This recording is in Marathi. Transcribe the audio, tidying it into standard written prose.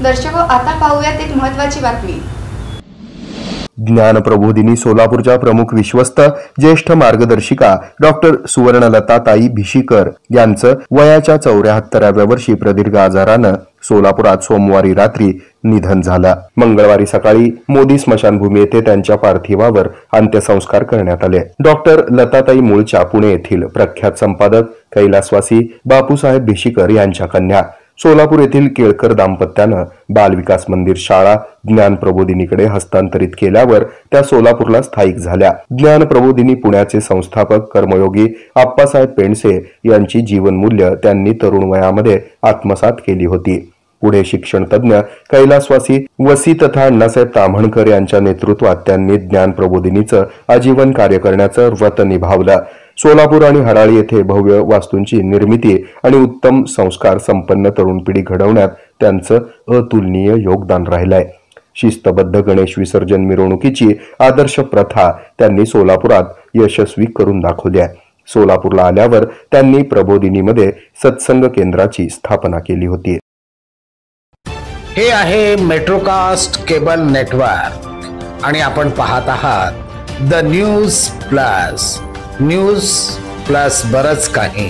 दर्शको, आता पाहूयात एक महत्त्वाची बातमी। ज्ञान प्रबोधिनी सोलापूरच्या प्रमुख विश्वस्त ज्येष्ठ मार्गदर्शिका डॉक्टर सुवर्णलताताई भिशीकर यांचं वयाच्या 74व्या वर्षी प्रदीर्घ आजारानं सोलापुरात सोमवारी रात्री निधन झालं। मंगळवारी सकाळी मोदी स्मशानभूमी येथे त्यांच्या पार्थिवावर अंत्यसंस्कार करण्यात आले। डॉक्टर लताताई मूळच्या पुणे येथील प्रख्यात संपादक कैलासवासी बापूसाहेब भिशीकर यांच्या कन्या सोलापूर येथील केळकर दाम्पत्यानं बालविकास मंदिर शाळा ज्ञान प्रबोधिनीकडे हस्तांतरित केल्यावर त्या सोलापूरला स्थायिक झाल्या। ज्ञान प्रबोधिनी पुण्याचे संस्थापक कर्मयोगी आप्पासाहेब पेंडसे यांची जीवनमूल्य त्यांनी तरुण वयामध्ये आत्मसात केली होती। पुढे शिक्षण तज्ञ कैलासवासी वसी तथा अण्णासाहेब ताम्हणकर यांच्या नेतृत्वात त्यांनी ज्ञान प्रबोधिनीचं आजीवन कार्य करण्याचं व्रत निभावलं। सोलापूर आणि हराळी येथे भव्य वास्तूंची निर्मिती आणि उत्तम संस्कार संपन्न तरुण पिढी घडवण्यात त्यांचं अतुलनीय योगदान राहिलंय। शिस्तबद्ध गणेश विसर्जन मिरवणुकीची आदर्श प्रथा त्यांनी सोलापुरात यशस्वी करून दाखवली आहे। सोलापूरला आल्यावर त्यांनी प्रबोधिनीमध्ये सत्संग केंद्राची स्थापना केली होती। हे आहे मेट्रोकास्ट केबल नेटवर्क आणि आपण पाहत आहात द न्यूज प्लस बरच काही।